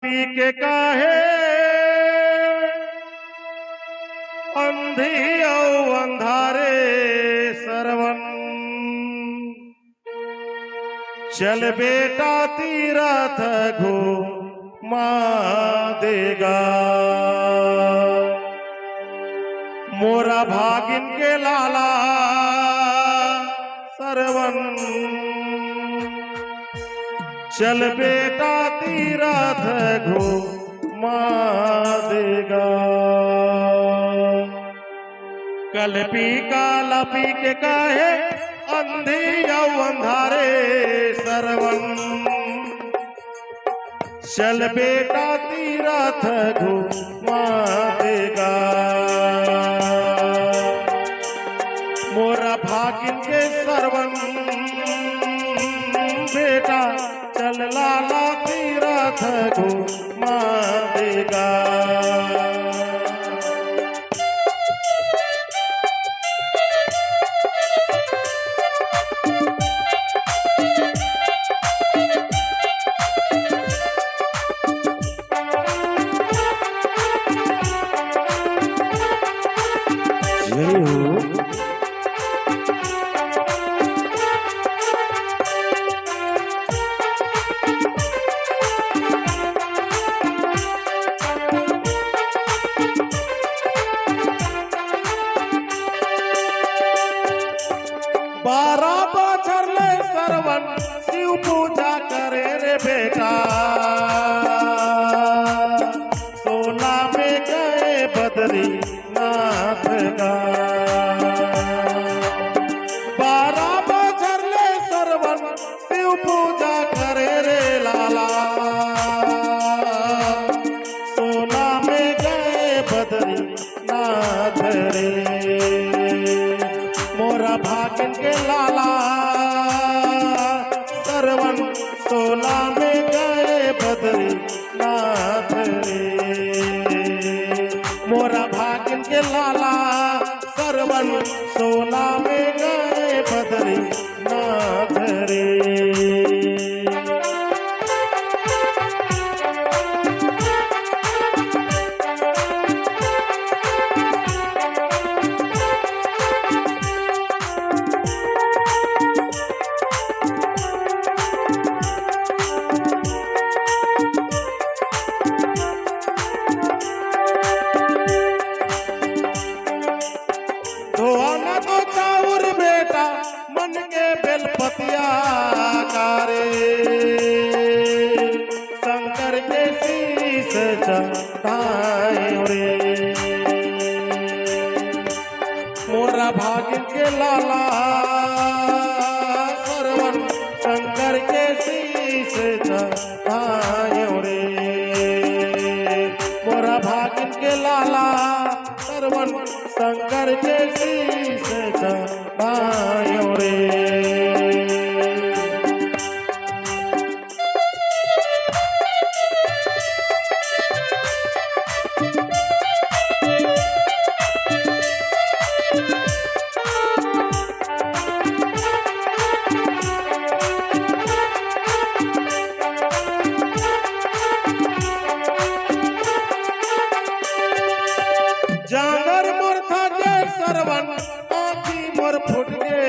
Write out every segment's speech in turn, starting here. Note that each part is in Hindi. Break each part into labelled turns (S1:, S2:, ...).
S1: पी के काहे अंधी औ अंधारे सरवन। चल बेटा तीरथ घूमा देगा मोरा भागिन के लाला सरवन। चल बेटा तीरथ घूमा देगा। कल पी काला पी के काहे अंधी औ अंधारे सरवन। चल बेटा तीरथ घूमा देगा मोरा भागिन के सरवन। बेटा चल लाला तीरथ घूमा देगा। बारह बछर ले सरवन शिव पूजा करे रे बेटा। 16 में गए बद्रीनाथ का। 12 बछर ले सरवन शिव पूजा करे रे लाला। 16 में गए बद्रीनाथ रे मोरा भागिन के लाला सरवन। 16 में गए बद्रीनाथ रे मोरा भागिन के लाला सरवन। 16 में गए बद्रीनाथ रे। तो चाउर बेटा मन के बेलपतिया कारे। शंकर के शीश चढ़ाए रे मोरा भागिन के लाला सरवन। शंकर के शीश चढ़ाए रे मोरा भागिन के लाला सरवन। शंकर के शीश चढ़ाए रे। जागर मोर थाके सरवन आँखी मोर फुट गे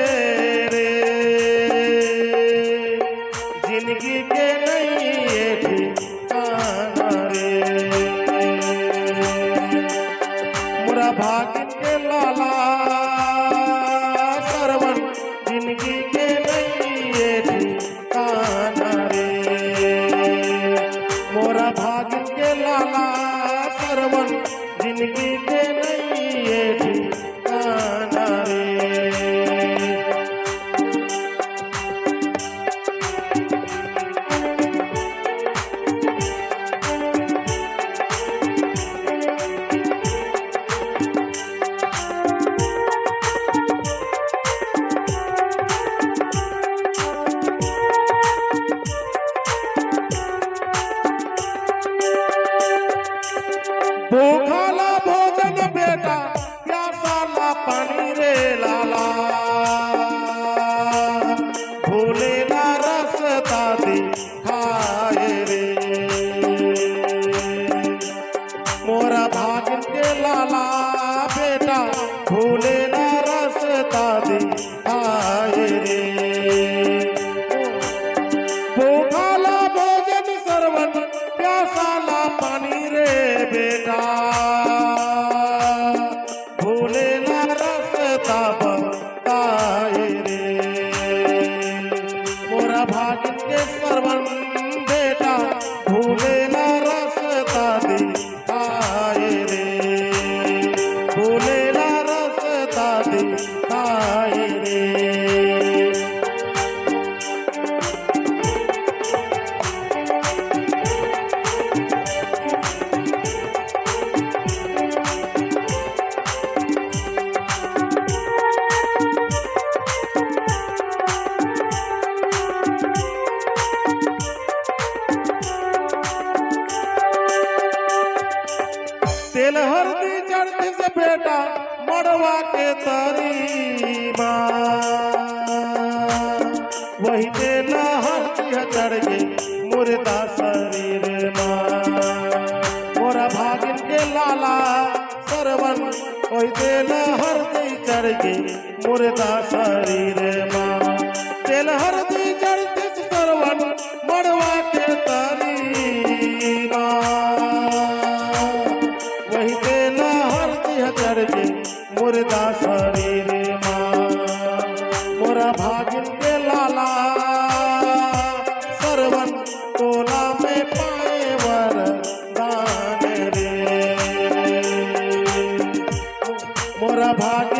S1: रे। जिंदगी के नहीं ये ठिकाना रे मोरा भागिन के लाला सरवन। जिंदगी के नहीं ये ठिकाना रे मोरा भागिन के लाला सरवन। जिंदगी के नहीं ये ठिकाना रे। भूखाला भोजन बेटा भूले ना रास्ता बताए रे मोरा भागिन के सरवन बेटा भूले ना रास्ता दिखाए रे भूले ना रास्ता दिखाए रे तेल हल्दी चढ़ती से बेटा मड़वा के तरी वही तेल हल्दी चढ़ के मुर्दा शरीर मोरा भागिन के लाला सरवन वही तेल हल्दी चढ़ के मुर्दा शरीर तेल हल्दी चढ़ती से सरवन मड़वा के तरी वही तेल हल्दी चढ़ के मुर्दा शरीर मोरा भागिन के लाला सरवन टोला में पाए वरदान रे मोरा भागिन